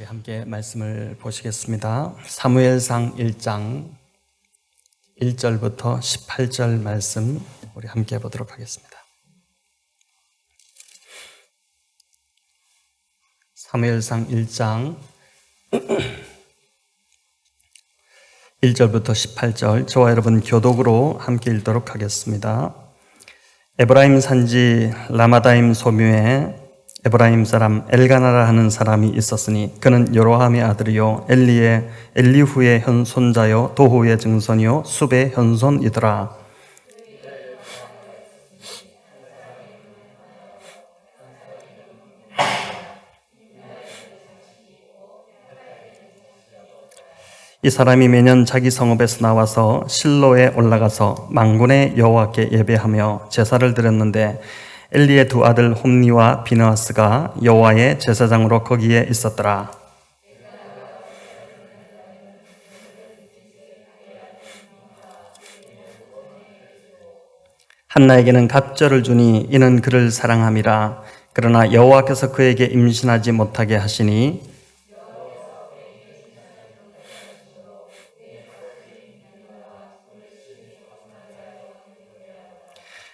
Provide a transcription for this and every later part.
우리 함께 말씀을 보시겠습니다. 사무엘상 1장 1절부터 18절 말씀 우리 함께 보도록 하겠습니다. 사무엘상 1장 1절부터 18절 저와 여러분 교독으로 함께 읽도록 하겠습니다. 에브라임 산지 라마다임 소묘에 에브라임 사람 엘가나라 하는 사람이 있었으니 그는 요로함의 아들이요 엘리후의 현손자요 도후의 증손이요 숲의 현손이더라. 이 사람이 매년 자기 성읍에서 나와서 실로에 올라가서 만군의 여호와께 예배하며 제사를 드렸는데 엘리의 두 아들 홈니와 비느하스가 여호와의 제사장으로 거기에 있었더라. 한나에게는 갑절을 주니 이는 그를 사랑함이라. 그러나 여호와께서 그에게 임신하지 못하게 하시니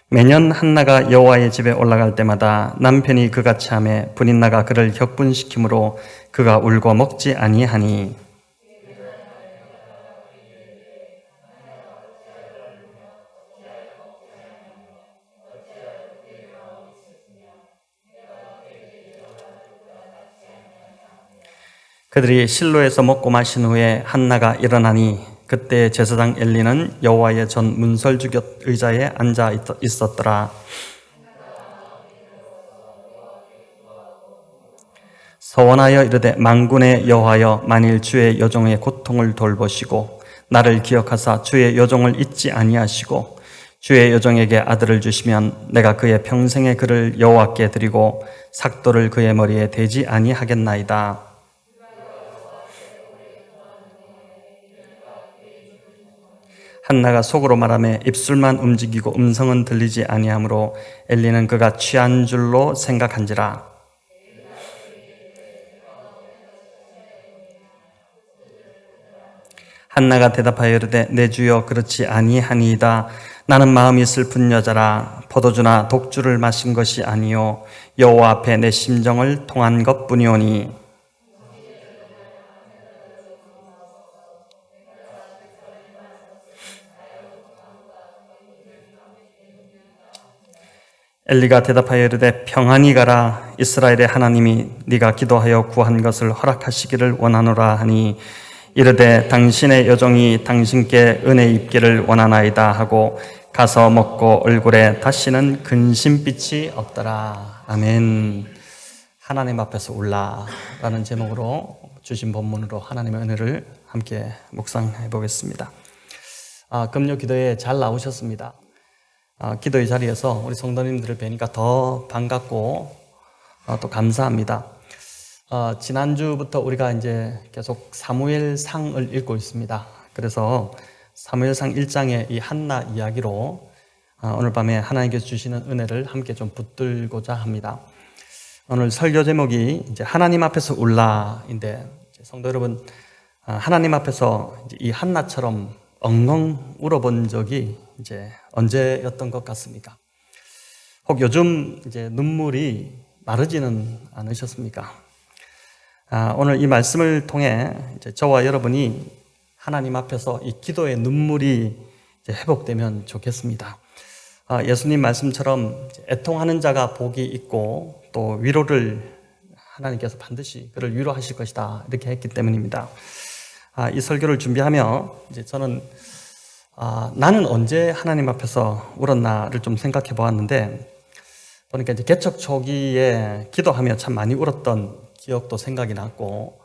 매년 한나가 여호와의 집에 올라갈 때마다 남편이 그같이 하매 분인나가 그를 격분시키므로 그가 울고 먹지 아니하니 그들이 실로에서 먹고 마신 후에 한나가 일어나니 그때 제사장 엘리는 여호와의 전 문설주 곁 의자에 앉아 있었더라. 서원하여 이르되 만군의 여호와여 만일 주의 여종의 고통을 돌보시고 나를 기억하사 주의 여종을 잊지 아니하시고 주의 여종에게 아들을 주시면 내가 그의 평생의 그를 여호와께 드리고 삭도를 그의 머리에 대지 아니하겠나이다. 한나가 속으로 말하며 입술만 움직이고 음성은 들리지 아니하므로 엘리는 그가 취한 줄로 생각한지라. 한나가 대답하여 이르되 내 주여 그렇지 아니하니이다. 나는 마음이 슬픈 여자라. 포도주나 독주를 마신 것이 아니요 여호와 앞에 내 심정을 통한 것뿐이오니 엘리가 대답하여 이르되 평안히 가라. 이스라엘의 하나님이 네가 기도하여 구한 것을 허락하시기를 원하노라 하니 이르되 당신의 여종이 당신께 은혜 입기를 원하나이다 하고 가서 먹고 얼굴에 다시는 근심빛이 없더라. 아멘. 하나님 앞에서 울라라는 제목으로 주신 본문으로 하나님의 은혜를 함께 묵상해 보겠습니다. 금요 기도에 잘 나오셨습니다. 기도의 자리에서 우리 성도님들을 뵈니까 더 반갑고 또 감사합니다. 지난주부터 우리가 이제 계속 사무엘상을 읽고 있습니다. 그래서 사무엘상 1장의 이 한나 이야기로 오늘 밤에 하나님께서 주시는 은혜를 함께 좀 붙들고자 합니다. 오늘 설교 제목이 이제 하나님 앞에서 울라인데 성도 여러분, 하나님 앞에서 이 한나처럼 엉엉 울어본 적이 이제 언제였던 것 같습니까? 혹 요즘 이제 눈물이 마르지는 않으셨습니까? 오늘 이 말씀을 통해 이제 저와 여러분이 하나님 앞에서 이 기도의 눈물이 이제 회복되면 좋겠습니다. 예수님 말씀처럼 애통하는 자가 복이 있고 또 위로를 하나님께서 반드시 그를 위로하실 것이다 이렇게 했기 때문입니다. 이 설교를 준비하며 이제 저는 나는 언제 하나님 앞에서 울었나를 좀 생각해 보았는데 보니까 이제 개척 초기에 기도하며 참 많이 울었던 기억도 생각이 났고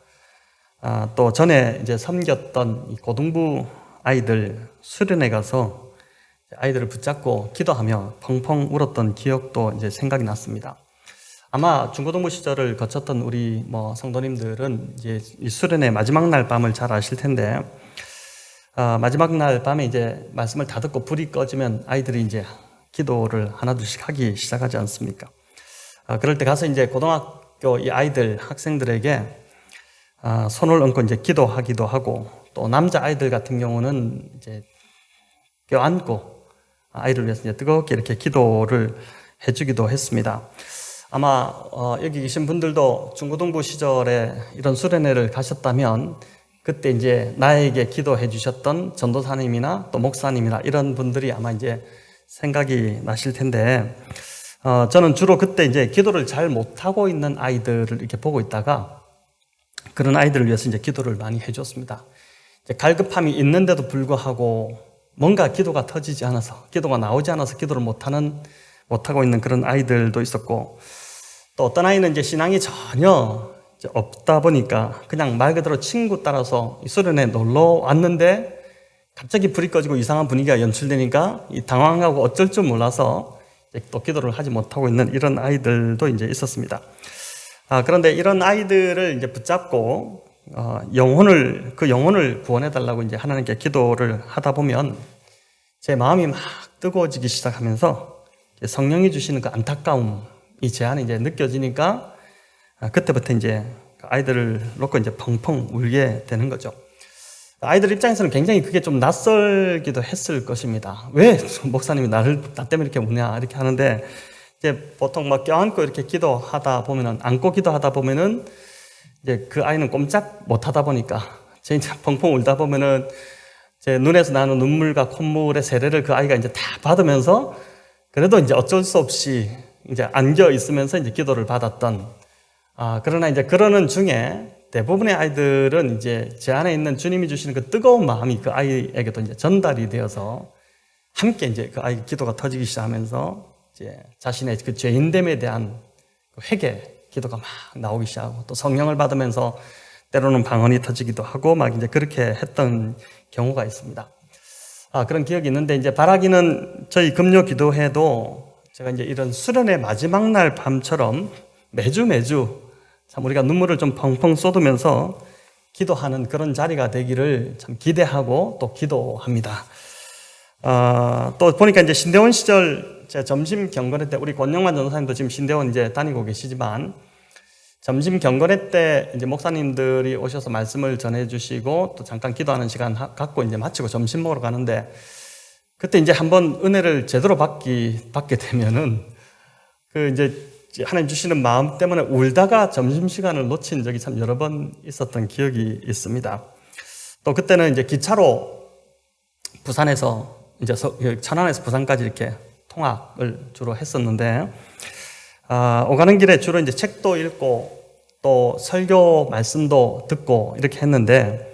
또 전에 이제 섬겼던 이 고등부 아이들 수련회 가서 아이들을 붙잡고 기도하며 펑펑 울었던 기억도 이제 생각이 났습니다. 아마 중고등부 시절을 거쳤던 우리 성도님들은 이제 이 수련회 마지막 날 밤을 잘 아실 텐데 마지막 날 밤에 이제 말씀을 다 듣고 불이 꺼지면 아이들이 이제 기도를 하나둘씩 하기 시작하지 않습니까? 그럴 때 가서 이제 고등학교 이 아이들, 학생들에게 손을 얹고 이제 기도하기도 하고, 또 남자 아이들 같은 경우는 이제 껴안고 아이를 위해서 이제 뜨겁게 이렇게 기도를 해주기도 했습니다. 아마 여기 계신 분들도 중고등부 시절에 이런 수련회를 가셨다면 그때 이제 나에게 기도해 주셨던 전도사님이나 또 목사님이나 이런 분들이 아마 이제 생각이 나실 텐데, 저는 주로 그때 이제 기도를 잘 못하고 있는 아이들을 이렇게 보고 있다가 그런 아이들을 위해서 이제 기도를 많이 해줬습니다. 이제 갈급함이 있는데도 불구하고 뭔가 기도가 터지지 않아서, 기도가 나오지 않아서 기도를 못하고 있는 그런 아이들도 있었고, 또 어떤 아이는 이제 신앙이 전혀 이제 없다 보니까 그냥 말 그대로 친구 따라서 수련회 놀러 왔는데 갑자기 불이 꺼지고 이상한 분위기가 연출되니까 당황하고 어쩔 줄 몰라서 또 기도를 하지 못하고 있는 이런 아이들도 이제 있었습니다. 그런데 이런 아이들을 이제 붙잡고 그 영혼을 구원해달라고 이제 하나님께 기도를 하다 보면 제 마음이 막 뜨거워지기 시작하면서 성령이 주시는 그 안타까움, 제 안에 이제 느껴지니까 그때부터 이제 아이들을 놓고 이제 펑펑 울게 되는 거죠. 아이들 입장에서는 굉장히 그게 좀 낯설기도 했을 것입니다. 왜 목사님이 나 때문에 이렇게 우냐 이렇게 하는데, 이제 보통 막 껴안고 이렇게 기도하다 보면은, 안고 기도하다 보면은 이제 그 아이는 꼼짝 못 하다 보니까 제 이제 펑펑 울다 보면은 제 눈에서 나는 눈물과 콧물의 세례를 그 아이가 이제 다 받으면서 그래도 이제 어쩔 수 없이 이제 안겨 있으면서 이제 기도를 받았던, 그러나 이제 그러는 중에 대부분의 아이들은 이제 제 안에 있는 주님이 주시는 그 뜨거운 마음이 그 아이에게도 이제 전달이 되어서 함께 이제 그 아이 기도가 터지기 시작하면서 이제 자신의 그 죄인됨에 대한 그 회개 기도가 막 나오기 시작하고, 또 성령을 받으면서 때로는 방언이 터지기도 하고 막 이제 그렇게 했던 경우가 있습니다. 그런 기억이 있는데, 이제 바라기는 저희 금요 기도회도 제가 이제 이런 수련의 마지막 날 밤처럼 매주 참 우리가 눈물을 좀 펑펑 쏟으면서 기도하는 그런 자리가 되기를 참 기대하고 또 기도합니다. 또 보니까 이제 신대원 시절 제가 점심 경건회 때, 우리 권영만 전도사님도 지금 신대원 이제 다니고 계시지만, 점심 경건회 때 이제 목사님들이 오셔서 말씀을 전해주시고 또 잠깐 기도하는 시간 갖고 이제 마치고 점심 먹으러 가는데, 그때 이제 한번 은혜를 제대로 받게 되면은 그 이제 하나님 주시는 마음 때문에 울다가 점심시간을 놓친 적이 참 여러 번 있었던 기억이 있습니다. 또 그때는 이제 기차로 부산에서 이제 천안에서 부산까지 이렇게 통학을 주로 했었는데, 오가는 길에 주로 이제 책도 읽고 또 설교 말씀도 듣고 이렇게 했는데,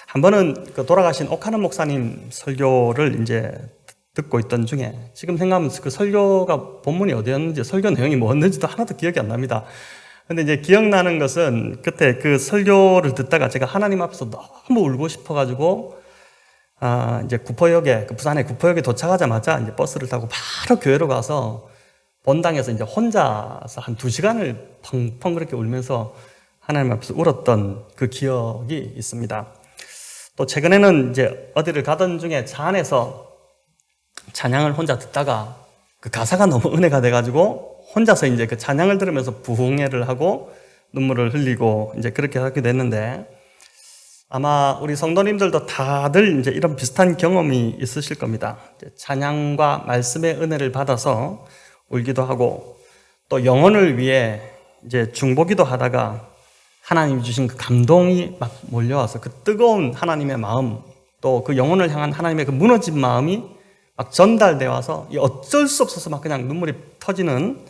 한 번은 그 돌아가신 옥하는 목사님 설교를 이제 듣고 있던 중에, 지금 생각하면 그 설교가 본문이 어디였는지 설교 내용이 뭐였는지도 하나도 기억이 안 납니다. 근데 이제 기억나는 것은 그때 그 설교를 듣다가 제가 하나님 앞에서 너무 울고 싶어가지고 이제 구포역에, 그 부산의 구포역에 도착하자마자 이제 버스를 타고 바로 교회로 가서 본당에서 이제 혼자서 한 2시간을 펑펑 그렇게 울면서 하나님 앞에서 울었던 그 기억이 있습니다. 또 최근에는 이제 어디를 가던 중에 차 안에서 찬양을 혼자 듣다가 그 가사가 너무 은혜가 돼가지고 혼자서 이제 그 찬양을 들으면서 부흥회를 하고 눈물을 흘리고 이제 그렇게 하게 됐는데, 아마 우리 성도님들도 다들 이제 이런 비슷한 경험이 있으실 겁니다. 찬양과 말씀의 은혜를 받아서 울기도 하고, 또 영혼을 위해 이제 중보기도 하다가 하나님이 주신 그 감동이 막 몰려와서 그 뜨거운 하나님의 마음, 또 그 영혼을 향한 하나님의 그 무너진 마음이 막 전달돼 와서 어쩔 수 없어서 막 그냥 눈물이 터지는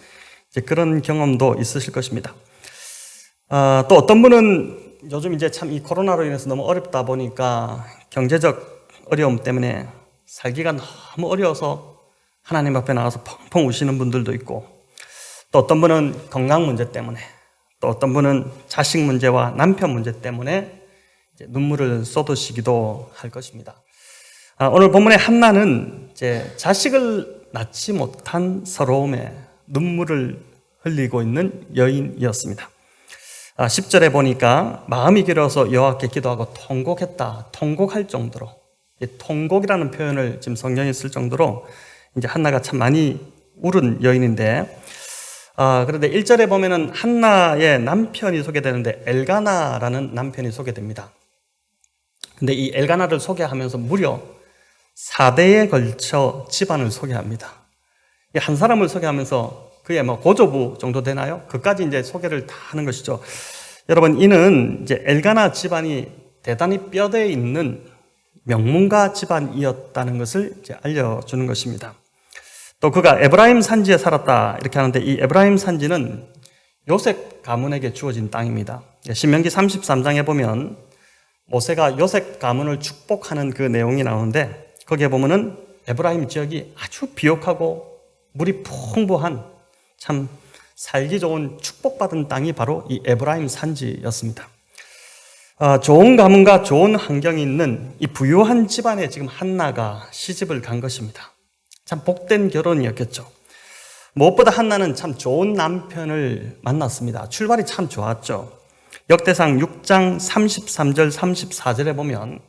이제 그런 경험도 있으실 것입니다. 또 어떤 분은 요즘 이제 참 이 코로나로 인해서 너무 어렵다 보니까 경제적 어려움 때문에 살기가 너무 어려워서 하나님 앞에 나가서 펑펑 우시는 분들도 있고, 또 어떤 분은 건강 문제 때문에, 또 어떤 분은 자식 문제와 남편 문제 때문에 이제 눈물을 쏟으시기도 할 것입니다. 오늘 본문의 한나는 이제 자식을 낳지 못한 서러움에 눈물을 흘리고 있는 여인이었습니다. 10절에 보니까 마음이 길어서 여호와께 기도하고 통곡했다. 통곡할 정도로, 통곡이라는 표현을 지금 성경에 쓸 정도로 이제 한나가 참 많이 울은 여인인데, 그런데 1절에 보면은 한나의 남편이 소개되는데 엘가나라는 남편이 소개됩니다. 근데 이 엘가나를 소개하면서 무려 4대에 걸쳐 집안을 소개합니다. 한 사람을 소개하면서 그의 고조부 정도 되나요? 그까지 이제 소개를 다 하는 것이죠. 여러분, 이는 이제 엘가나 집안이 대단히 뼈대에 있는 명문가 집안이었다는 것을 이제 알려주는 것입니다. 또 그가 에브라임 산지에 살았다 이렇게 하는데, 이 에브라임 산지는 요셉 가문에게 주어진 땅입니다. 신명기 33장에 보면 모세가 요셉 가문을 축복하는 그 내용이 나오는데, 거기에 보면은 에브라임 지역이 아주 비옥하고 물이 풍부한 참 살기 좋은 축복받은 땅이 바로 이 에브라임 산지였습니다. 좋은 가문과 좋은 환경이 있는 이 부유한 집안에 지금 한나가 시집을 간 것입니다. 참 복된 결혼이었겠죠. 무엇보다 한나는 참 좋은 남편을 만났습니다. 출발이 참 좋았죠. 역대상 6장 33절 34절에 보면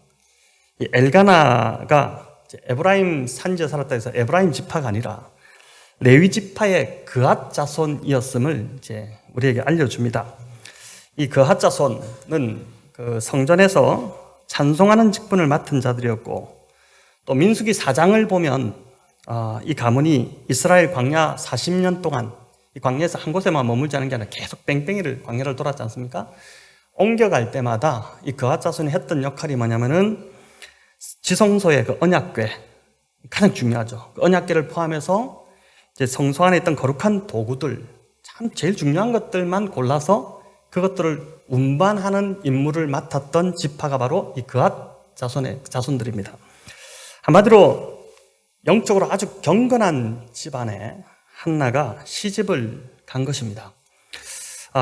이 엘가나가 에브라임 산지에 살았다 해서 에브라임 지파가 아니라 레위 지파의 그앗 자손이었음을 이제 우리에게 알려줍니다. 이 그앗 자손은 그 성전에서 찬송하는 직분을 맡은 자들이었고, 또 민수기 4장을 보면 이 가문이 이스라엘 광야 40년 동안 이 광야에서 한 곳에만 머물지 않은 게 아니라 계속 뺑뺑이를 광야를 돌았지 않습니까? 옮겨갈 때마다 이 그앗 자손이 했던 역할이 뭐냐면은 지성소의 그 언약궤, 가장 중요하죠. 그 언약궤를 포함해서 이제 성소 안에 있던 거룩한 도구들, 참 제일 중요한 것들만 골라서 그것들을 운반하는 임무를 맡았던 지파가 바로 이 그앗 자손의 자손들입니다. 한마디로 영적으로 아주 경건한 집안에 한나가 시집을 간 것입니다.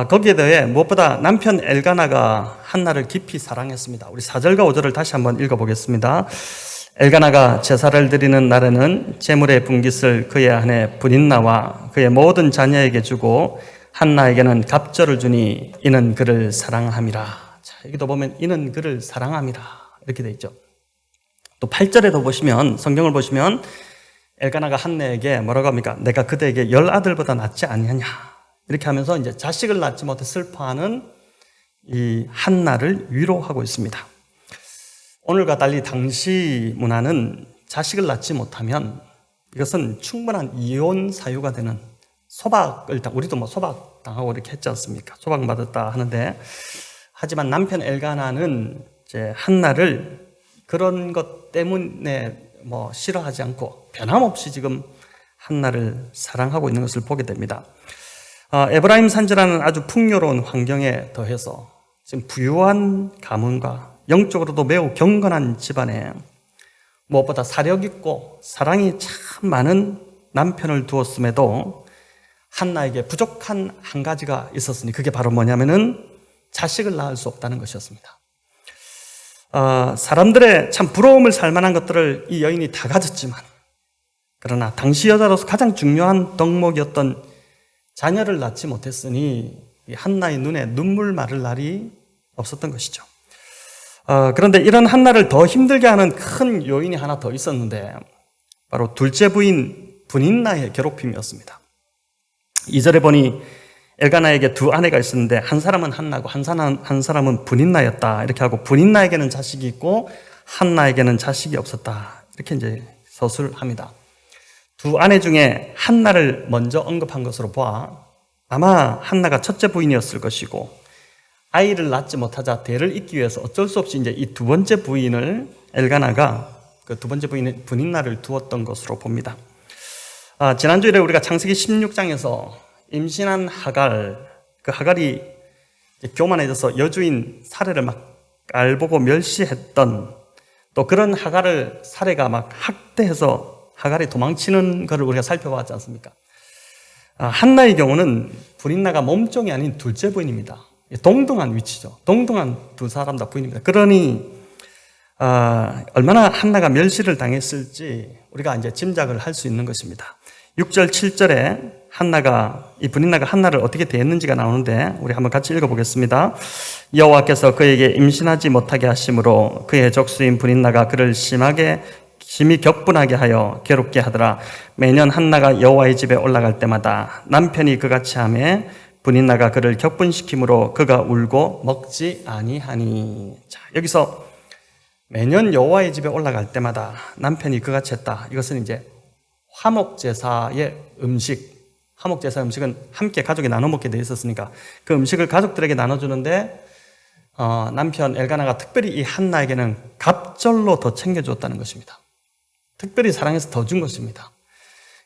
거기에 더해 무엇보다 남편 엘가나가 한나를 깊이 사랑했습니다. 우리 4절과 5절을 다시 한번 읽어보겠습니다. 엘가나가 제사를 드리는 날에는 제물의 분깃을 그의 아내 브닌나와 그의 모든 자녀에게 주고 한나에게는 갑절을 주니 이는 그를 사랑함이라. 자, 여기도 보면 이는 그를 사랑함이라 이렇게 돼 있죠. 또 8절에도 보시면, 성경을 보시면 엘가나가 한나에게 뭐라고 합니까? 내가 그대에게 10아들보다 낫지 아니하냐 이렇게 하면서 이제 자식을 낳지 못해 슬퍼하는 이 한나를 위로하고 있습니다. 오늘과 달리 당시 문화는 자식을 낳지 못하면 이것은 충분한 이혼 사유가 되는, 소박을 우리도 소박 당하고 이렇게 했지 않습니까? 소박 받았다 하는데, 하지만 남편 엘가나는 이제 한나를 그런 것 때문에 싫어하지 않고 변함없이 지금 한나를 사랑하고 있는 것을 보게 됩니다. 에브라임 산지라는 아주 풍요로운 환경에 더해서 지금 부유한 가문과 영적으로도 매우 경건한 집안에 무엇보다 사력 있고 사랑이 참 많은 남편을 두었음에도 한나에게 부족한 한 가지가 있었으니, 그게 바로 뭐냐면은 자식을 낳을 수 없다는 것이었습니다. 사람들의 참 부러움을 살 만한 것들을 이 여인이 다 가졌지만, 그러나 당시 여자로서 가장 중요한 덕목이었던 자녀를 낳지 못했으니 한나의 눈에 눈물 마를 날이 없었던 것이죠. 그런데 이런 한나를 더 힘들게 하는 큰 요인이 하나 더 있었는데, 바로 둘째 부인 브닌나의 괴롭힘이었습니다. 2절에 보니 엘가나에게 두 아내가 있었는데 한 사람은 한나고 한 사람은 브닌나였다 이렇게 하고, 브닌나에게는 자식이 있고 한나에게는 자식이 없었다 이렇게 이제 서술합니다. 두 아내 중에 한나를 먼저 언급한 것으로 봐 아마 한나가 첫째 부인이었을 것이고, 아이를 낳지 못하자 대를 잇기 위해서 어쩔 수 없이 이제 이 두 번째 부인을 엘가나가 그 두 번째 부인 브닌나를 두었던 것으로 봅니다. 지난주에 우리가 창세기 16장에서 임신한 하갈, 그 하갈이 교만해져서 여주인 사례를 막 깔보고 멸시했던, 또 그런 하갈을 사례가 막 학대해서 하갈이 도망치는 것을 우리가 살펴봤지 않습니까? 한나의 경우는 브린나가 몸종이 아닌 둘째 부인입니다. 동등한 위치죠. 동등한 두 사람 다 부인입니다. 그러니 얼마나 한나가 멸시를 당했을지 우리가 이제 짐작을 할 수 있는 것입니다. 6절, 7절에 이 브린나가 한나를 어떻게 대했는지가 나오는데 우리 한번 같이 읽어보겠습니다. 여호와께서 그에게 임신하지 못하게 하심으로 그의 적수인 브린나가 그를 심하게 심히 격분하게 하여 괴롭게 하더라. 매년 한나가 여호와의 집에 올라갈 때마다 남편이 그같이 하매 분인나가 그를 격분시키므로 그가 울고 먹지 아니하니. 자, 여기서 매년 여호와의 집에 올라갈 때마다 남편이 그같이 했다. 이것은 이제 화목제사의 화목제사 음식은 함께 가족이 나눠 먹게 돼 있었으니까 그 음식을 가족들에게 나눠주는데 남편 엘가나가 특별히 이 한나에게는 갑절로 더 챙겨줬다는 것입니다. 특별히 사랑해서 더 준 것입니다.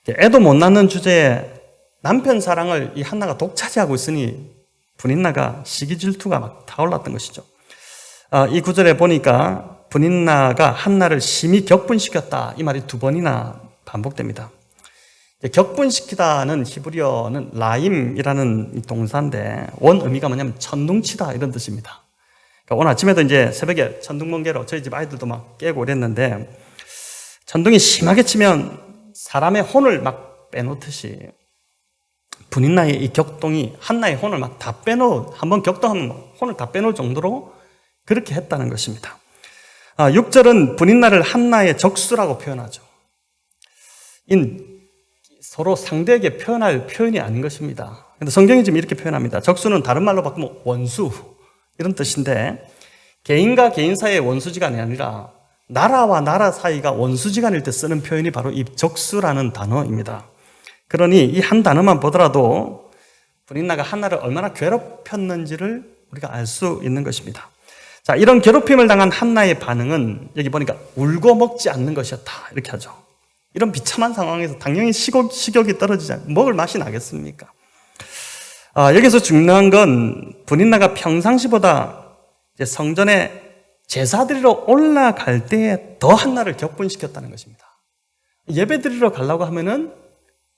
애도 못 낳는 주제에 남편 사랑을 이 한나가 독차지하고 있으니 분인나가 시기 질투가 막 타올랐던 것이죠. 이 구절에 보니까 분인나가 한나를 심히 격분시켰다. 이 말이 2번이나 반복됩니다. 격분시키다는 히브리어는 라임이라는 동사인데 원 의미가 뭐냐면 천둥치다 이런 뜻입니다. 그러니까 오늘 아침에도 이제 새벽에 천둥번개로 저희 집 아이들도 막 깨고 이랬는데 천둥이 심하게 치면 사람의 혼을 막 빼놓듯이 분인나의 이 격동이 한나의 혼을 막 다 한번 격동하면 혼을 다 빼놓을 정도로 그렇게 했다는 것입니다. 6절은 분인나를 한나의 적수라고 표현하죠. 서로 상대에게 표현할 표현이 아닌 것입니다. 근데 성경이 지금 이렇게 표현합니다. 적수는 다른 말로 바꾸면 원수 이런 뜻인데 개인과 개인 사이의 원수지간이 아니라 나라와 나라 사이가 원수지간일 때 쓰는 표현이 바로 이 적수라는 단어입니다. 그러니 이 한 단어만 보더라도 분인나가 한나를 얼마나 괴롭혔는지를 우리가 알 수 있는 것입니다. 자, 이런 괴롭힘을 당한 한나의 반응은 여기 보니까 울고 먹지 않는 것이었다 이렇게 하죠. 이런 비참한 상황에서 당연히 식욕이 떨어지지 않고 먹을 맛이 나겠습니까? 여기서 중요한 건 분인나가 평상시보다 이제 성전에 제사 드리러 올라갈 때에 더 한나를 격분시켰다는 것입니다. 예배 드리러 가려고 하면은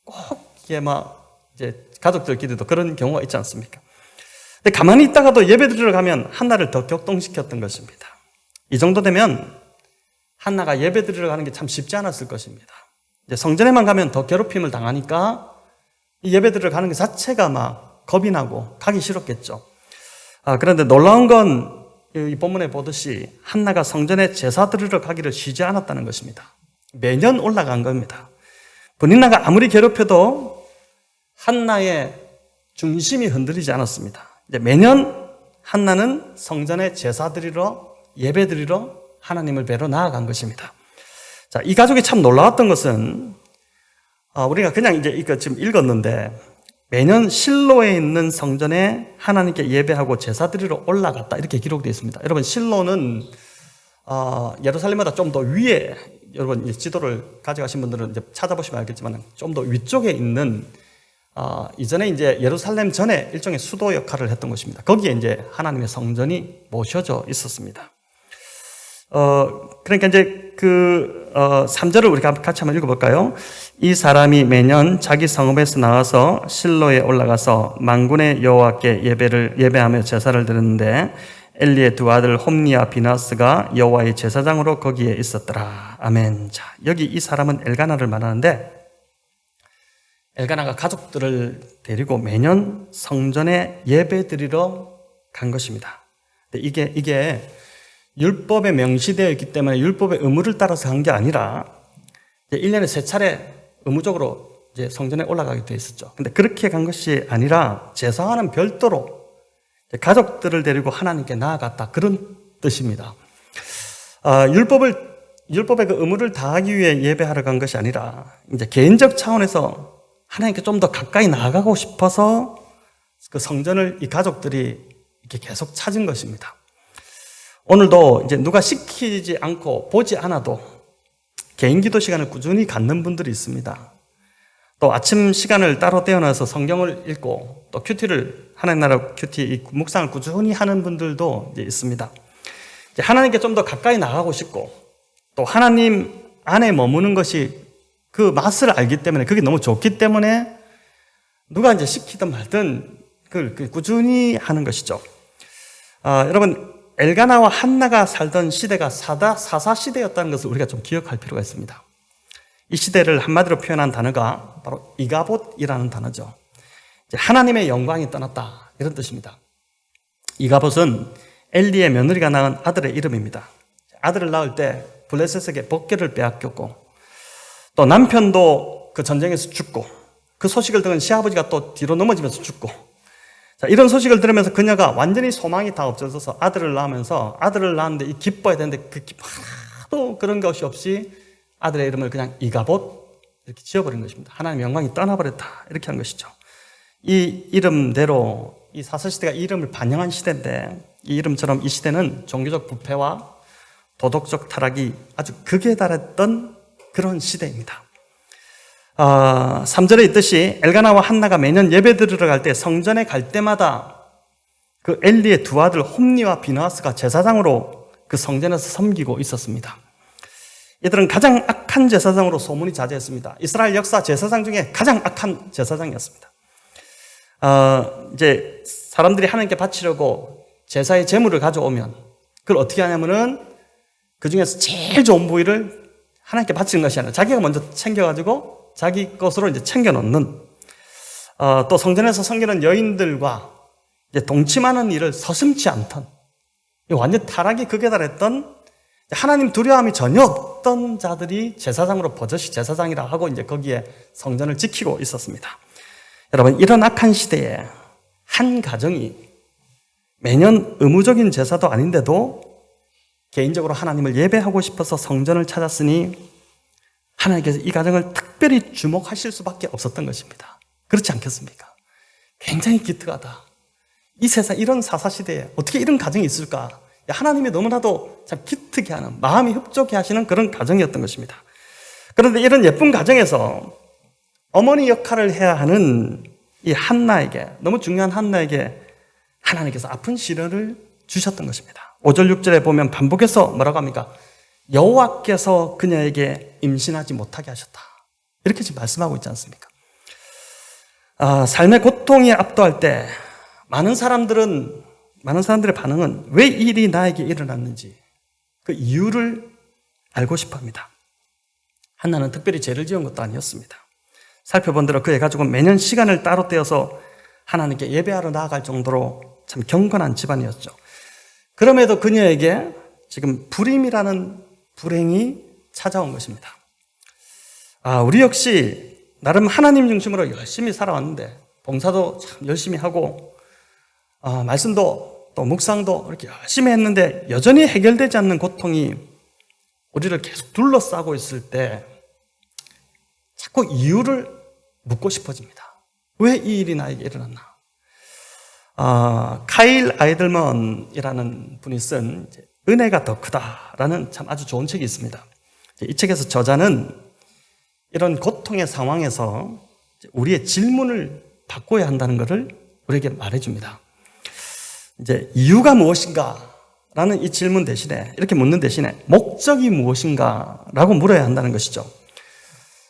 꼭 이게 이제 가족들끼리도 그런 경우가 있지 않습니까? 근데 가만히 있다가도 예배 드리러 가면 한나를 더 격동시켰던 것입니다. 이 정도 되면 한나가 예배 드리러 가는 게 참 쉽지 않았을 것입니다. 이제 성전에만 가면 더 괴롭힘을 당하니까 예배 드리러 가는 것 자체가 막 겁이 나고 가기 싫었겠죠. 그런데 놀라운 건 이 본문에 보듯이 한나가 성전에 제사 드리러 가기를 쉬지 않았다는 것입니다. 매년 올라간 겁니다. 분인나가 아무리 괴롭혀도 한나의 중심이 흔들리지 않았습니다. 이제 매년 한나는 성전에 제사 드리러 예배 드리러 하나님을 뵈러 나아간 것입니다. 자, 이 가족이 참 놀라웠던 것은 우리가 그냥 이제 이거 지금 읽었는데 매년 실로에 있는 성전에 하나님께 예배하고 제사 드리러 올라갔다 이렇게 기록되어 있습니다. 여러분 실로는 예루살렘보다 좀 더 위에 여러분 지도를 가져가신 분들은 이제 찾아보시면 알겠지만 좀 더 위쪽에 있는 이전에 이제 예루살렘 전에 일종의 수도 역할을 했던 것입니다. 거기에 이제 하나님의 성전이 모셔져 있었습니다. 그러니까 이제 3절을 우리가 같이 한번 읽어볼까요? 이 사람이 매년 자기 성읍에서 나와서 실로에 올라가서 만군의 여호와께 예배하며 제사를 드렸는데 엘리의 2 아들 홈니와 비나스가 여호와의 제사장으로 거기에 있었더라. 아멘. 자, 여기 이 사람은 엘가나를 말하는데 엘가나가 가족들을 데리고 매년 성전에 예배 드리러 간 것입니다. 근데 이게 율법에 명시되어 있기 때문에 율법의 의무를 따라서 간 게 아니라 1년에 3차례 의무적으로 이제 성전에 올라가게 되어 있었죠. 근데 그렇게 간 것이 아니라 제사와는 별도로 가족들을 데리고 하나님께 나아갔다 그런 뜻입니다. 율법의 그 의무를 다하기 위해 예배하러 간 것이 아니라 이제 개인적 차원에서 하나님께 좀 더 가까이 나아가고 싶어서 그 성전을 이 가족들이 이렇게 계속 찾은 것입니다. 오늘도 이제 누가 시키지 않고 보지 않아도 개인 기도 시간을 꾸준히 갖는 분들이 있습니다. 또 아침 시간을 따로 떼어놔서 성경을 읽고 또 하나님 나라 큐티 묵상을 꾸준히 하는 분들도 이제 있습니다. 이제 하나님께 좀 더 가까이 나가고 싶고 또 하나님 안에 머무는 것이 그 맛을 알기 때문에 그게 너무 좋기 때문에 누가 이제 시키든 말든 그걸 꾸준히 하는 것이죠. 여러분 엘가나와 한나가 살던 시대가 사사 시대였다는 것을 우리가 좀 기억할 필요가 있습니다. 이 시대를 한마디로 표현한 단어가 바로 이가봇이라는 단어죠. 하나님의 영광이 떠났다 이런 뜻입니다. 이가봇은 엘리의 며느리가 낳은 아들의 이름입니다. 아들을 낳을 때 블레셋에게 법궤를 빼앗겼고, 또 남편도 그 전쟁에서 죽고, 그 소식을 들은 시아버지가 또 뒤로 넘어지면서 죽고, 자, 이런 소식을 들으면서 그녀가 완전히 소망이 다 없어져서 아들을 낳으면서, 아들을 낳았는데 이 기뻐야 되는데 그 하나도 그런 것이 없이 아들의 이름을 그냥 이가봇 이렇게 지어버린 것입니다. 하나님의 영광이 떠나버렸다, 이렇게 한 것이죠. 이 이름대로 이 사사시대가 이 이름을 반영한 시대인데, 이 이름처럼 이 시대는 종교적 부패와 도덕적 타락이 아주 극에 달했던 그런 시대입니다. 3절에 있듯이 엘가나와 한나가 매년 예배 드리러 갈 때, 성전에 갈 때마다 그 엘리의 두 아들 홈니와 비나하스가 제사장으로 그 성전에서 섬기고 있었습니다. 이들은 가장 악한 제사장으로 소문이 자자했습니다. 이스라엘 역사 제사장 중에 가장 악한 제사장이었습니다. 이제 사람들이 하나님께 바치려고 제사의 제물을 가져오면 그걸 어떻게 하냐면은 그 중에서 제일 좋은 부위를 하나님께 바치는 것이 아니라 자기가 먼저 챙겨가지고 자기 것으로 이제 챙겨놓는, 또 성전에서 섬기는 여인들과 이제 동침하는 일을 서슴지 않던, 완전 타락이 극에 달했던, 하나님 두려움이 전혀 없던 자들이 제사장으로 버젓이 제사장이라 하고 이제 거기에 성전을 지키고 있었습니다. 여러분, 이런 악한 시대에 한 가정이 매년 의무적인 제사도 아닌데도 개인적으로 하나님을 예배하고 싶어서 성전을 찾았으니 하나님께서 이 가정을 특별히 주목하실 수밖에 없었던 것입니다. 그렇지 않겠습니까? 굉장히 기특하다. 이 세상, 이런 사사시대에 어떻게 이런 가정이 있을까? 하나님이 너무나도 참 기특해 하는, 마음이 흡족해 하시는 그런 가정이었던 것입니다. 그런데 이런 예쁜 가정에서 어머니 역할을 해야 하는 이 한나에게, 너무 중요한 한나에게 하나님께서 아픈 시련을 주셨던 것입니다. 5절 6절에 보면 반복해서 뭐라고 합니까? 여호와께서 그녀에게 임신하지 못하게 하셨다, 이렇게 지금 말씀하고 있지 않습니까? 삶의 고통이 압도할 때 많은 사람들의 반응은 왜 이 일이 나에게 일어났는지 그 이유를 알고 싶어 합니다. 한나는 특별히 죄를 지은 것도 아니었습니다. 살펴본 대로 그의 가족은 매년 시간을 따로 떼어서 하나님께 예배하러 나아갈 정도로 참 경건한 집안이었죠. 그럼에도 그녀에게 지금 불임이라는 불행이 찾아온 것입니다. 우리 역시 나름 하나님 중심으로 열심히 살아왔는데, 봉사도 참 열심히 하고, 말씀도 또 묵상도 이렇게 열심히 했는데 여전히 해결되지 않는 고통이 우리를 계속 둘러싸고 있을 때 자꾸 이유를 묻고 싶어집니다. 왜 이 일이 나에게 일어났나? 카일 아이들먼이라는 분이 쓴 은혜가 더 크다라는 참 아주 좋은 책이 있습니다. 이 책에서 저자는 이런 고통의 상황에서 우리의 질문을 바꿔야 한다는 것을 우리에게 말해줍니다. 이제 이유가 무엇인가? 라는 이 질문 대신에, 이렇게 묻는 대신에 목적이 무엇인가? 라고 물어야 한다는 것이죠.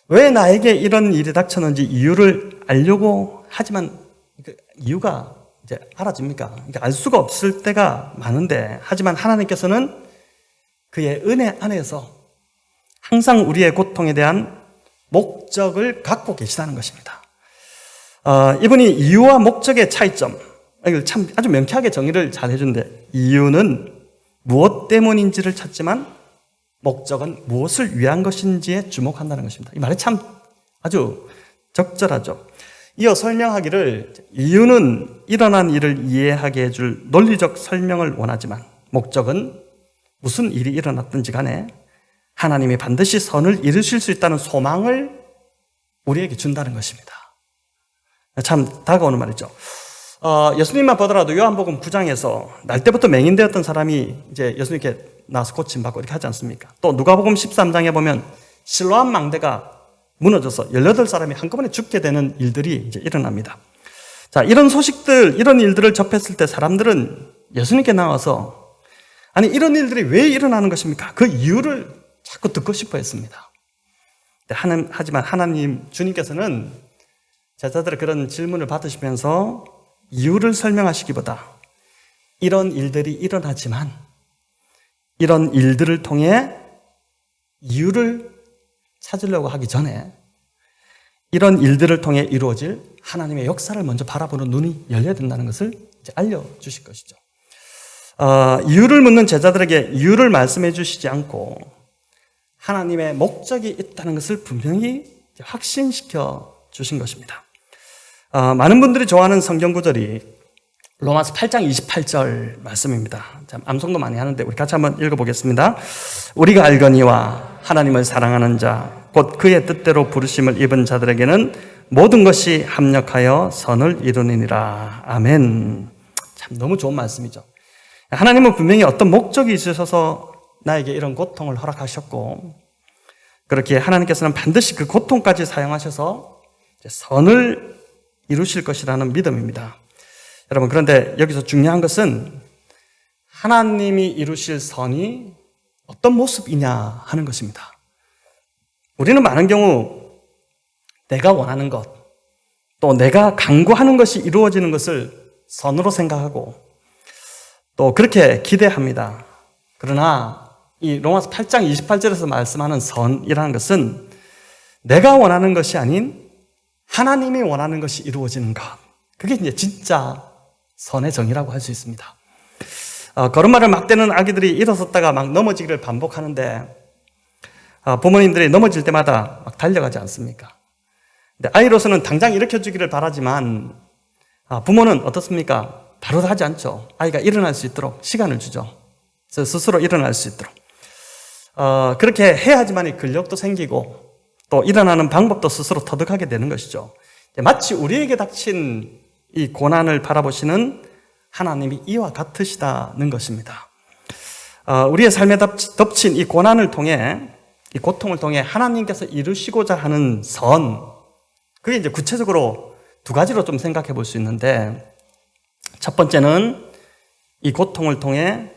왜 나에게 이런 일이 닥쳤는지 이유를 알려고 하지만 그 이유가 이제 알아집니까? 그러니까 알 수가 없을 때가 많은데, 하지만 하나님께서는 그의 은혜 안에서 항상 우리의 고통에 대한 목적을 갖고 계시다는 것입니다. 이분이 이유와 목적의 차이점, 이걸 참 아주 명쾌하게 정의를 잘 해준데, 이유는 무엇 때문인지를 찾지만 목적은 무엇을 위한 것인지에 주목한다는 것입니다. 이 말이 참 아주 적절하죠. 이어 설명하기를, 이유는 일어난 일을 이해하게 해줄 논리적 설명을 원하지만 목적은 무슨 일이 일어났든지 간에 하나님이 반드시 선을 이루실 수 있다는 소망을 우리에게 준다는 것입니다. 참 다가오는 말이죠. 예수님만 보더라도 요한복음 9장에서 날 때부터 맹인되었던 사람이 이제 예수님께 나와서 고침받고 이렇게 하지 않습니까? 또 누가복음 13장에 보면 실로암 망대가 무너져서 18사람이 한꺼번에 죽게 되는 일들이 이제 일어납니다. 자, 이런 소식들, 이런 일들을 접했을 때 사람들은 예수님께 나와서, 아니 이런 일들이 왜 일어나는 것입니까? 그 이유를 자꾸 듣고 싶어 했습니다. 하지만 하나님, 주님께서는 제자들의 그런 질문을 받으시면서 이유를 설명하시기보다 이런 일들이 일어나지만 이런 일들을 통해 이유를 찾으려고 하기 전에 이런 일들을 통해 이루어질 하나님의 역사를 먼저 바라보는 눈이 열려야 된다는 것을 이제 알려주실 것이죠. 이유를 묻는 제자들에게 이유를 말씀해 주시지 않고 하나님의 목적이 있다는 것을 분명히 확신시켜 주신 것입니다. 많은 분들이 좋아하는 성경 구절이 로마서 8장 28절 말씀입니다. 참 암송도 많이 하는데 우리 같이 한번 읽어보겠습니다. 우리가 알거니와 하나님을 사랑하는 자, 곧 그의 뜻대로 부르심을 입은 자들에게는 모든 것이 합력하여 선을 이루느니라. 아멘. 참 너무 좋은 말씀이죠. 하나님은 분명히 어떤 목적이 있으셔서 나에게 이런 고통을 허락하셨고, 그렇게 하나님께서는 반드시 그 고통까지 사용하셔서 선을 이루실 것이라는 믿음입니다. 여러분, 그런데 여기서 중요한 것은 하나님이 이루실 선이 어떤 모습이냐 하는 것입니다. 우리는 많은 경우 내가 원하는 것, 또 내가 강구하는 것이 이루어지는 것을 선으로 생각하고 또 그렇게 기대합니다. 그러나 이 로마서 8장 28절에서 말씀하는 선이라는 것은 내가 원하는 것이 아닌 하나님이 원하는 것이 이루어지는 것. 그게 이제 진짜 선의 정의라고 할 수 있습니다. 걸음마를 막 떼는 아기들이 일어섰다가 막 넘어지기를 반복하는데 부모님들이 넘어질 때마다 막 달려가지 않습니까? 근데 아이로서는 당장 일으켜주기를 바라지만 부모는 어떻습니까? 바로 하지 않죠. 아이가 일어날 수 있도록 시간을 주죠. 스스로 일어날 수 있도록. 그렇게 해야지만 근력도 생기고 또 일어나는 방법도 스스로 터득하게 되는 것이죠. 마치 우리에게 닥친 이 고난을 바라보시는 하나님이 이와 같으시다는 것입니다. 우리의 삶에 덮친 이 고난을 통해, 이 고통을 통해 하나님께서 이루시고자 하는 선, 그게 이제 구체적으로 두 가지로 좀 생각해 볼 수 있는데, 첫 번째는 이 고통을 통해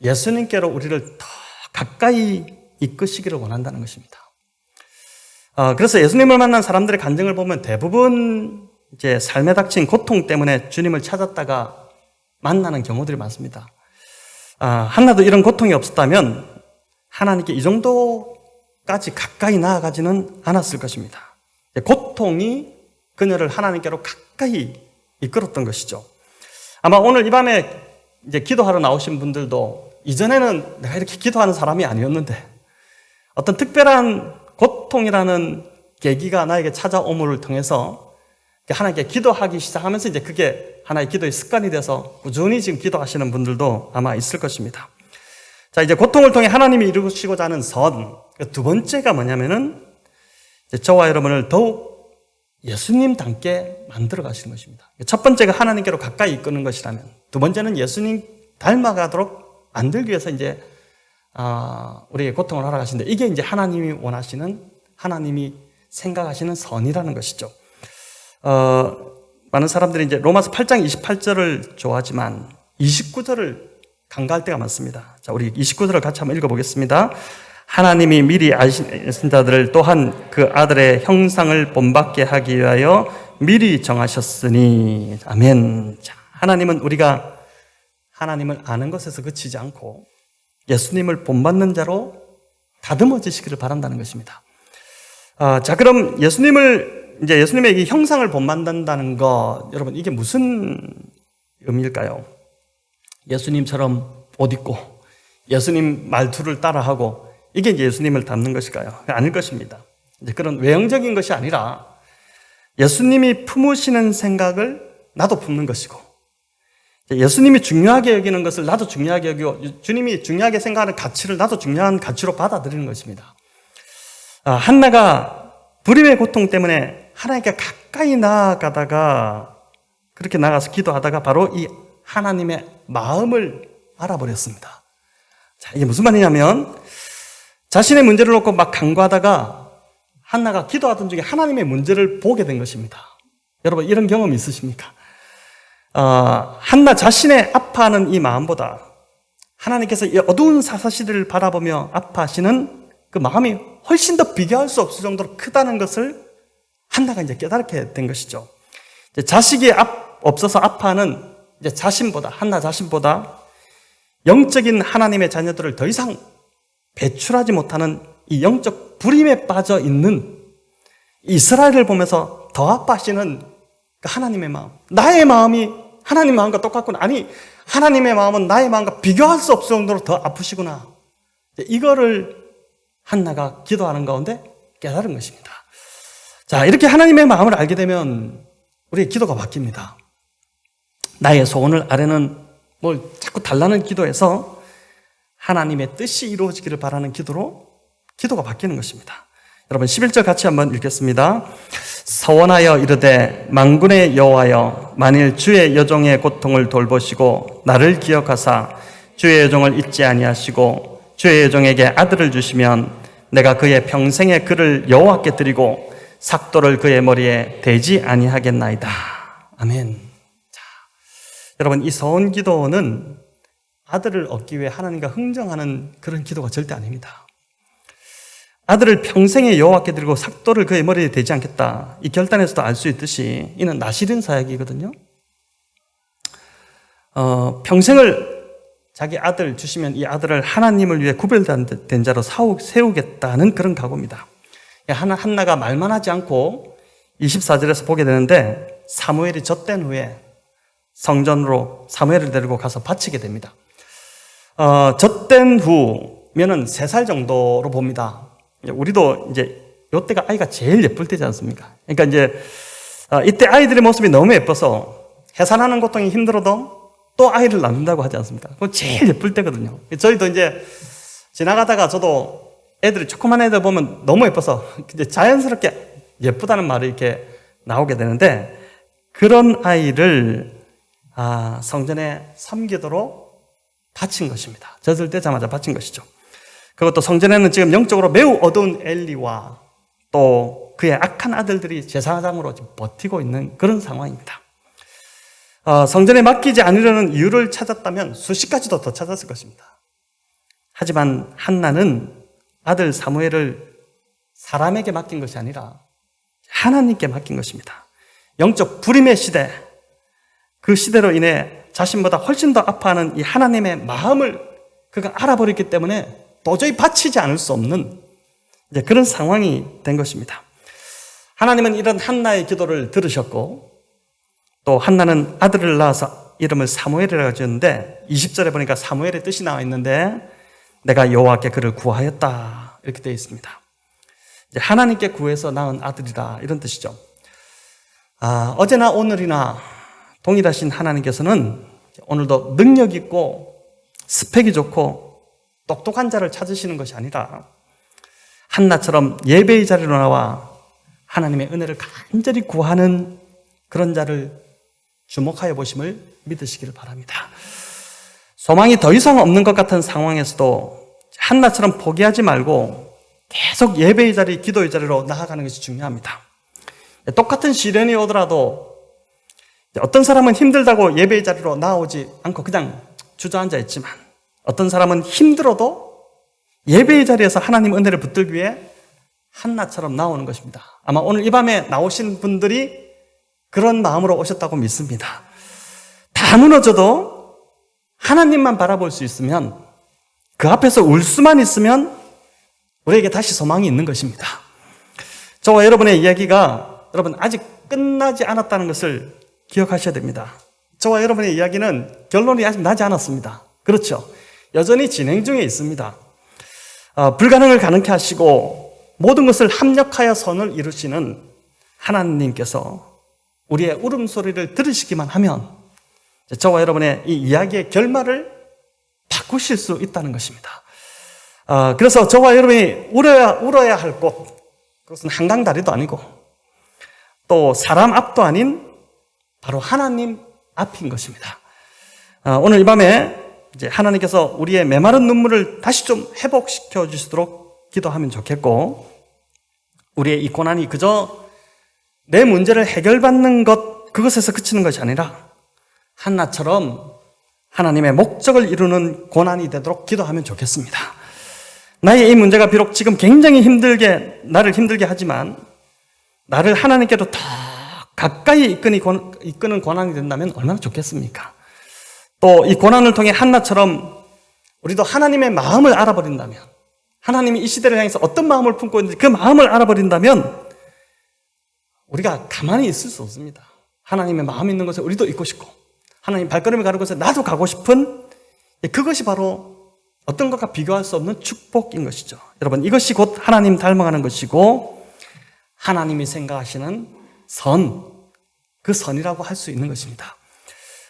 예수님께로 우리를 더 가까이 이끄시기를 원한다는 것입니다. 그래서 예수님을 만난 사람들의 간증을 보면 대부분 이제 삶에 닥친 고통 때문에 주님을 찾았다가 만나는 경우들이 많습니다. 한나도 이런 고통이 없었다면 하나님께 이 정도까지 가까이 나아가지는 않았을 것입니다. 고통이 그녀를 하나님께로 가까이 이끌었던 것이죠. 아마 오늘 이 밤에 이제 기도하러 나오신 분들도 이전에는 내가 이렇게 기도하는 사람이 아니었는데 어떤 특별한 고통이라는 계기가 나에게 찾아옴을 통해서 하나님께 기도하기 시작하면서 이제 그게 하나의 기도의 습관이 돼서 꾸준히 지금 기도하시는 분들도 아마 있을 것입니다. 자, 이제 고통을 통해 하나님이 이루시고자 하는 선. 두 번째가 뭐냐면은 저와 여러분을 더욱 예수님 닮게 만들어 가시는 것입니다. 첫 번째가 하나님께로 가까이 이끄는 것이라면 두 번째는 예수님 닮아가도록 만들기 위해서 이제 우리에게 고통을 허락하시는데 이게 이제 하나님이 원하시는, 하나님이 생각하시는 선이라는 것이죠. 많은 사람들이 이제 로마서 8장 28절을 좋아하지만 29절을 간과할 때가 많습니다. 자, 우리 29절을 같이 한번 읽어보겠습니다. 하나님이 미리 아신 자들을 또한 그 아들의 형상을 본받게 하기 위하여 미리 정하셨으니. 아멘. 자, 하나님은 우리가 하나님을 아는 것에서 그치지 않고 예수님을 본받는 자로 다듬어지시기를 바란다는 것입니다. 자, 그럼 예수님의 이 형상을 본받는다는 것, 여러분, 이게 무슨 의미일까요? 예수님처럼 옷 입고, 예수님 말투를 따라하고, 이게 이제 예수님을 닮는 것일까요? 아닐 것입니다. 이제 그런 외형적인 것이 아니라 예수님이 품으시는 생각을 나도 품는 것이고, 예수님이 중요하게 여기는 것을 나도 중요하게 여기고, 주님이 중요하게 생각하는 가치를 나도 중요한 가치로 받아들이는 것입니다. 한나가 불임의 고통 때문에 하나님께 가까이 나아가다가 그렇게 나가서 기도하다가 바로 이 하나님의 마음을 알아버렸습니다. 자, 이게 무슨 말이냐면 자신의 문제를 놓고 막 간구하다가 한나가 기도하던 중에 하나님의 문제를 보게 된 것입니다. 여러분, 이런 경험 있으십니까? 한나 자신의 아파하는 이 마음보다 하나님께서 이 어두운 사사시대를 바라보며 아파하시는 그 마음이 훨씬 더 비교할 수 없을 정도로 크다는 것을 한나가 이제 깨닫게 된 것이죠. 자식이 없어서 아파하는 이제 한나 자신보다 영적인 하나님의 자녀들을 더 이상 배출하지 못하는 이 영적 불임에 빠져 있는 이스라엘을 보면서 더 아파하시는 그 하나님의 마음. 나의 마음이 하나님 마음과 똑같구나. 아니, 하나님의 마음은 나의 마음과 비교할 수 없을 정도로 더 아프시구나. 이거를 한나가 기도하는 가운데 깨달은 것입니다. 자, 이렇게 하나님의 마음을 알게 되면 우리의 기도가 바뀝니다. 나의 소원을 아뢰는 뭘 자꾸 달라는 기도에서 하나님의 뜻이 이루어지기를 바라는 기도가 바뀌는 것입니다. 여러분 11절 같이 한번 읽겠습니다. 서원하여 이르되 만군의 여호와여 만일 주의 여종의 고통을 돌보시고 나를 기억하사 주의 여종을 잊지 아니하시고 주의 여종에게 아들을 주시면 내가 그의 평생의 그를 여호와께 드리고 삭도를 그의 머리에 대지 아니하겠나이다. 아멘. 자, 여러분 이 서원 기도는 아들을 얻기 위해 하나님과 흥정하는 그런 기도가 절대 아닙니다. 아들을 평생의 여호와께 드리고 삭도를 그의 머리에 대지 않겠다. 이 결단에서도 알 수 있듯이 이는 나시린 사역이거든요. 평생을 자기 아들 주시면 이 아들을 하나님을 위해 구별된 자로 세우겠다는 그런 각오입니다. 한나가 말만 하지 않고 24절에서 보게 되는데 사무엘이 젖된 후에 성전으로 사무엘을 데리고 가서 바치게 됩니다. 젖된 후면은 3살 정도로 봅니다. 우리도 이제 이때가 아이가 제일 예쁠 때지 않습니까? 그러니까 이제 이때 아이들의 모습이 너무 예뻐서 해산하는 고통이 힘들어도 또 아이를 낳는다고 하지 않습니까? 그건 제일 예쁠 때거든요. 저희도 이제 지나가다가 저도 애들이 조그만 애들 보면 너무 예뻐서 이제 자연스럽게 예쁘다는 말이 이렇게 나오게 되는데 그런 아이를 성전에 섬기도록 바친 것입니다. 젖을 떼자마자 바친 것이죠. 그것도 성전에는 지금 영적으로 매우 어두운 엘리와 또 그의 악한 아들들이 제사장으로 지금 버티고 있는 그런 상황입니다. 성전에 맡기지 않으려는 이유를 찾았다면 수십 가지도 더 찾았을 것입니다. 하지만 한나는 아들 사무엘을 사람에게 맡긴 것이 아니라 하나님께 맡긴 것입니다. 영적 불임의 시대, 그 시대로 인해 자신보다 훨씬 더 아파하는 이 하나님의 마음을 그가 알아버렸기 때문에 도저히 바치지 않을 수 없는 이제 그런 상황이 된 것입니다. 하나님은 이런 한나의 기도를 들으셨고 또 한나는 아들을 낳아서 이름을 사무엘이라고 지었는데 20절에 보니까 사무엘의 뜻이 나와 있는데 내가 여호와께 그를 구하였다 이렇게 되어 있습니다. 이제 하나님께 구해서 낳은 아들이다 이런 뜻이죠. 어제나 오늘이나 동일하신 하나님께서는 오늘도 능력 있고 스펙이 좋고 똑똑한 자를 찾으시는 것이 아니라 한나처럼 예배의 자리로 나와 하나님의 은혜를 간절히 구하는 그런 자를 주목하여 보심을 믿으시기를 바랍니다. 소망이 더 이상 없는 것 같은 상황에서도 한나처럼 포기하지 말고 계속 예배의 자리, 기도의 자리로 나아가는 것이 중요합니다. 똑같은 시련이 오더라도 어떤 사람은 힘들다고 예배의 자리로 나오지 않고 그냥 주저앉아 있지만 어떤 사람은 힘들어도 예배의 자리에서 하나님 은혜를 붙들기 위해 한나처럼 나오는 것입니다. 아마 오늘 이 밤에 나오신 분들이 그런 마음으로 오셨다고 믿습니다. 다 무너져도 하나님만 바라볼 수 있으면 그 앞에서 울 수만 있으면 우리에게 다시 소망이 있는 것입니다. 저와 여러분의 이야기가 여러분 아직 끝나지 않았다는 것을 기억하셔야 됩니다. 저와 여러분의 이야기는 결론이 아직 나지 않았습니다. 그렇죠? 여전히 진행 중에 있습니다. 불가능을 가능케 하시고 모든 것을 합력하여 선을 이루시는 하나님께서 우리의 울음소리를 들으시기만 하면 저와 여러분의 이 이야기의 결말을 바꾸실 수 있다는 것입니다. 그래서 저와 여러분이 울어야 할 곳, 그것은 한강다리도 아니고 또 사람 앞도 아닌 바로 하나님 앞인 것입니다. 오늘 이 밤에 이제 하나님께서 우리의 메마른 눈물을 다시 좀 회복시켜 주시도록 기도하면 좋겠고 우리의 이 고난이 그저 내 문제를 해결받는 것, 그것에서 그치는 것이 아니라 한나처럼 하나님의 목적을 이루는 고난이 되도록 기도하면 좋겠습니다. 나의 이 문제가 비록 지금 굉장히 나를 힘들게 하지만 나를 하나님께로 더 가까이 이끄는 고난이 된다면 얼마나 좋겠습니까? 또 이 고난을 통해 한나처럼 우리도 하나님의 마음을 알아버린다면 하나님이 이 시대를 향해서 어떤 마음을 품고 있는지 그 마음을 알아버린다면 우리가 가만히 있을 수 없습니다. 하나님의 마음이 있는 곳에 우리도 있고 싶고 하나님 발걸음을 가는 곳에 나도 가고 싶은 그것이 바로 어떤 것과 비교할 수 없는 축복인 것이죠. 여러분, 이것이 곧 하나님 닮아가는 것이고 하나님이 생각하시는 선, 그 선이라고 할 수 있는 것입니다.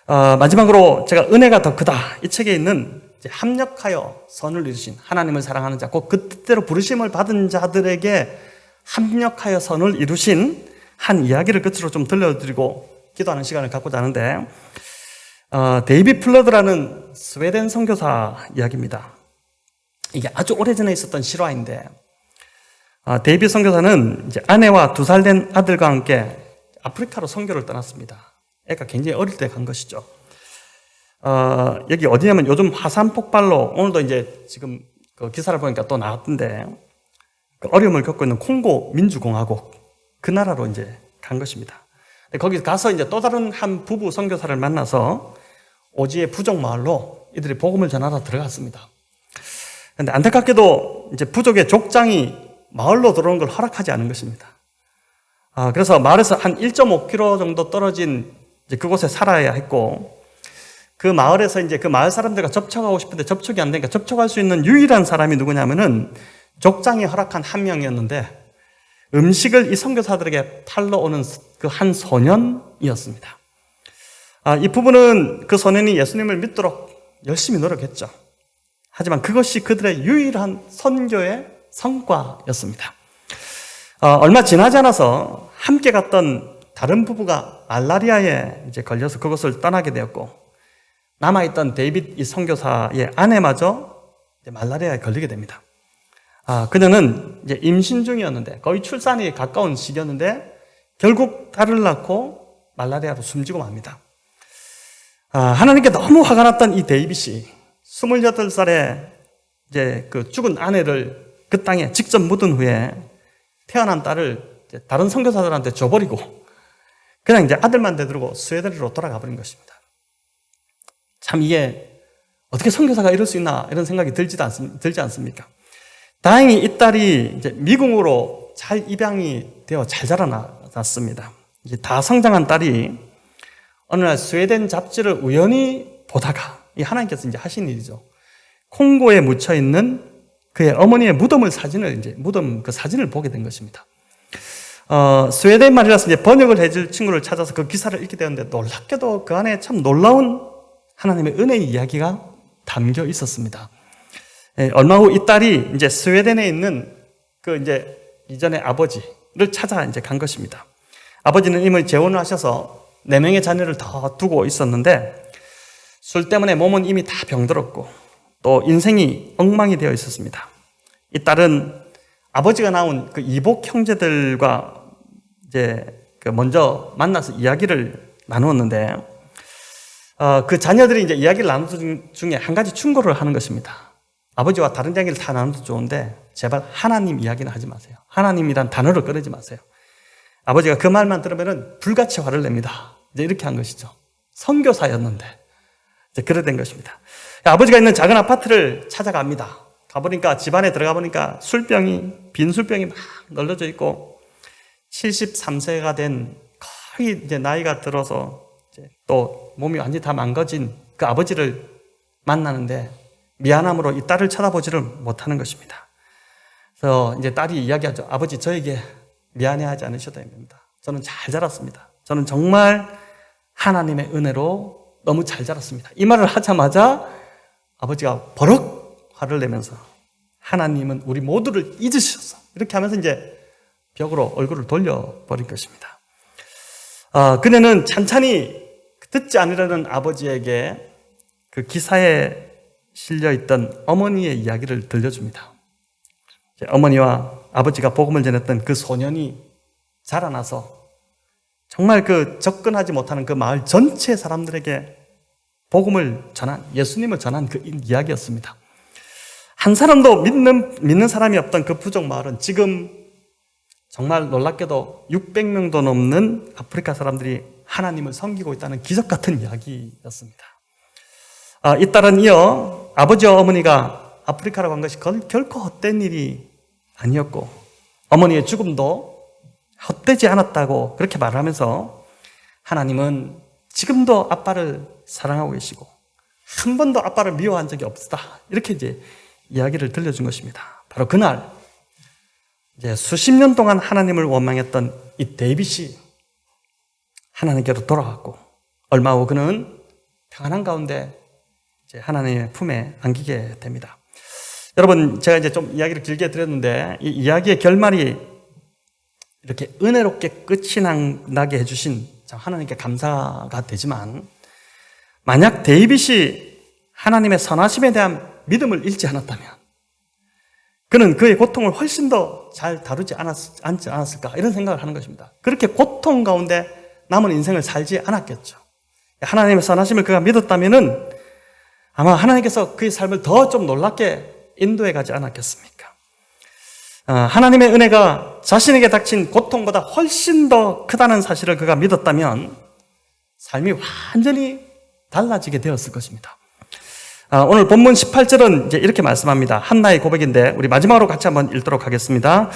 마지막으로 제가 은혜가 더 크다, 이 책에 있는 합력하여 선을 이루신 하나님을 사랑하는 자, 곧 그 뜻대로 부르심을 받은 자들에게 합력하여 선을 이루신 한 이야기를 끝으로 좀 들려드리고 기도하는 시간을 갖고자 하는데, 데이비 플러드라는 스웨덴 선교사 이야기입니다. 이게 아주 오래전에 있었던 실화인데, 데이비 선교사는 이제 아내와 2살 된 아들과 함께 아프리카로 선교를 떠났습니다. 애가 굉장히 어릴 때 간 것이죠. 여기 어디냐면 요즘 화산 폭발로, 오늘도 이제 지금 그 기사를 보니까 또 나왔던데, 그 어려움을 겪고 있는 콩고 민주공화국, 그 나라로 이제 간 것입니다. 거기 가서 이제 또 다른 한 부부 선교사를 만나서 오지의 부족 마을로 이들이 복음을 전하러 들어갔습니다. 그런데 안타깝게도 이제 부족의 족장이 마을로 들어오는 걸 허락하지 않은 것입니다. 그래서 마을에서 한 1.5km 정도 떨어진 이제 그곳에 살아야 했고, 그 마을에서 이제 그 마을 사람들과 접촉하고 싶은데 접촉이 안 되니까 접촉할 수 있는 유일한 사람이 누구냐면은 족장이 허락한 한 명이었는데, 음식을 이 선교사들에게 팔러 오는 그 한 소년이었습니다. 이 부부는 그 소년이 예수님을 믿도록 열심히 노력했죠. 하지만 그것이 그들의 유일한 선교의 성과였습니다. 얼마 지나지 않아서 함께 갔던 다른 부부가 말라리아에 이제 걸려서 그것을 떠나게 되었고, 남아있던 데이빗 이 선교사의 아내마저 말라리아에 걸리게 됩니다. 그녀는 이제 임신 중이었는데, 거의 출산이 가까운 시기였는데 결국 딸을 낳고 말라리아로 숨지고 맙니다. 하나님께 너무 화가 났던 이 데이빗이 28살에 이제 그 죽은 아내를 그 땅에 직접 묻은 후에 태어난 딸을 다른 선교사들한테 줘버리고 그냥 이제 아들만 되들고 스웨덴으로 돌아가 버린 것입니다. 참, 이게 어떻게 선교사가 이럴 수 있나, 이런 생각이 들지 않습니까? 다행히 이 딸이 이제 미궁으로 잘 입양이 되어 잘 자라났습니다. 이제 다 성장한 딸이 어느 날 스웨덴 잡지를 우연히 보다가, 이 하나님께서 이제 하신 일이죠. 콩고에 묻혀 있는 그의 어머니의 무덤 그 사진을 보게 된 것입니다. 스웨덴 말이라서 이제 번역을 해줄 친구를 찾아서 그 기사를 읽게 되었는데, 놀랍게도 그 안에 참 놀라운 하나님의 은혜의 이야기가 담겨 있었습니다. 얼마 후 이 딸이 이제 스웨덴에 있는 그 이제 이전의 아버지를 찾아 이제 간 것입니다. 아버지는 이미 재혼을 하셔서 4명의 자녀를 더 두고 있었는데, 술 때문에 몸은 이미 다 병들었고 또 인생이 엉망이 되어 있었습니다. 이 딸은 아버지가 낳은 그 이복 형제들과 이제 그 먼저 만나서 이야기를 나누었는데, 그 자녀들이 이제 이야기를 나누는 중에 한 가지 충고를 하는 것입니다. 아버지와 다른 이야기를 다 나눠도 좋은데 제발 하나님 이야기는 하지 마세요. 하나님이란 단어를 꺼내지 마세요. 아버지가 그 말만 들으면 불같이 화를 냅니다. 이제 이렇게 한 것이죠. 선교사였는데 이제 그래 된 것입니다. 아버지가 있는 작은 아파트를 찾아갑니다. 가보니까, 집안에 들어가 보니까 빈 술병이 막 널려져 있고, 73세가 된 거의 이제 나이가 들어서 이제 또 몸이 완전히 다 망가진 그 아버지를 만나는데 미안함으로 이 딸을 쳐다보지를 못하는 것입니다. 그래서 이제 딸이 이야기하죠. 아버지, 저에게 미안해하지 않으셔도 됩니다. 저는 잘 자랐습니다. 저는 정말 하나님의 은혜로 너무 잘 자랐습니다. 이 말을 하자마자 아버지가 버럭 화를 내면서 하나님은 우리 모두를 잊으셨어, 이렇게 하면서 이제 벽으로 얼굴을 돌려버린 것입니다. 그녀는 찬찬히 듣지 않으려는 아버지에게 그 기사에 실려있던 어머니의 이야기를 들려줍니다. 어머니와 아버지가 복음을 전했던 그 소년이 자라나서 정말 그 접근하지 못하는 그 마을 전체 사람들에게 복음을 전한, 예수님을 전한 그 이야기였습니다. 한 사람도 믿는 사람이 없던 그 부족 마을은 지금 정말 놀랍게도 600명도 넘는 아프리카 사람들이 하나님을 섬기고 있다는 기적 같은 이야기였습니다. 이 딸은 이어 아버지와 어머니가 아프리카라고 한 것이 결코 헛된 일이 아니었고, 어머니의 죽음도 헛되지 않았다고 그렇게 말하면서 하나님은 지금도 아빠를 사랑하고 계시고 한 번도 아빠를 미워한 적이 없다. 이렇게 이제 이야기를 들려준 것입니다. 바로 그날 이제 수십 년 동안 하나님을 원망했던 이 데이빗이 하나님께로 돌아왔고 얼마 후 그는 평안한 가운데 이제 하나님의 품에 안기게 됩니다. 여러분, 제가 이제 좀 이야기를 길게 드렸는데 이 이야기의 결말이 이렇게 은혜롭게 끝이 나게 해주신 하나님께 감사가 되지만 만약 데이빗이 하나님의 선하심에 대한 믿음을 잃지 않았다면 그는 그의 고통을 훨씬 더 잘 다루지 않지 않았을까 이런 생각을 하는 것입니다. 그렇게 고통 가운데 남은 인생을 살지 않았겠죠. 하나님의 선하심을 그가 믿었다면은 아마 하나님께서 그의 삶을 더 좀 놀랍게 인도해 가지 않았겠습니까? 하나님의 은혜가 자신에게 닥친 고통보다 훨씬 더 크다는 사실을 그가 믿었다면 삶이 완전히 달라지게 되었을 것입니다. 오늘 본문 18절은 이제 이렇게 말씀합니다. 한나의 고백인데 우리 마지막으로 같이 한번 읽도록 하겠습니다.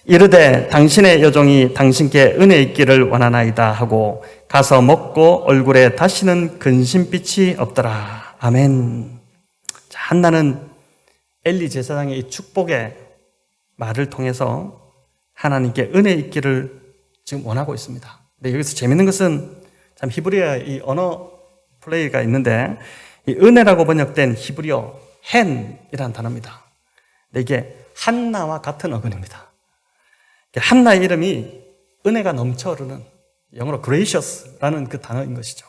이르되 당신의 여종이 당신께 은혜 있기를 원하나이다 하고 가서 먹고 얼굴에 다시는 근심빛이 없더라. 아멘. 자, 한나는 엘리 제사장의 이 축복의 말을 통해서 하나님께 은혜 있기를 지금 원하고 있습니다. 근데 여기서 재밌는 것은 참 히브리어의 이 언어 플레이가 있는데 이 은혜라고 번역된 히브리어 헨이라는 단어입니다. 근데 이게 한나와 같은 어근입니다. 한나의 이름이 은혜가 넘쳐 흐르는 영어로 gracious라는 그 단어인 것이죠.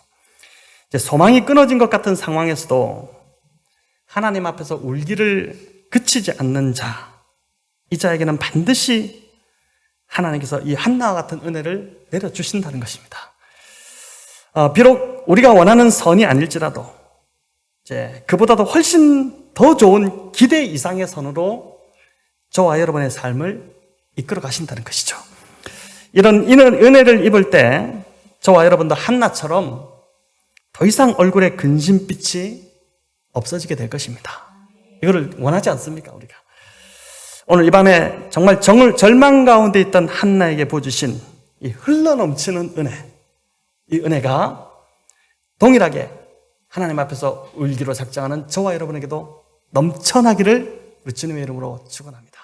이제 소망이 끊어진 것 같은 상황에서도 하나님 앞에서 울기를 그치지 않는 자, 이 자에게는 반드시 하나님께서 이 한나와 같은 은혜를 내려주신다는 것입니다. 비록 우리가 원하는 선이 아닐지라도 이제 그보다도 훨씬 더 좋은 기대 이상의 선으로 저와 여러분의 삶을 이끌어 가신다는 것이죠. 이런 은혜를 입을 때 저와 여러분도 한나처럼 더 이상 얼굴에 근심빛이 없어지게 될 것입니다. 이거를 원하지 않습니까, 우리가? 오늘 이 밤에 정말 절망 가운데 있던 한나에게 보여주신 이 흘러넘치는 은혜, 이 은혜가 동일하게 하나님 앞에서 울기로 작정하는 저와 여러분에게도 넘쳐나기를 주님의 이름으로 축원합니다.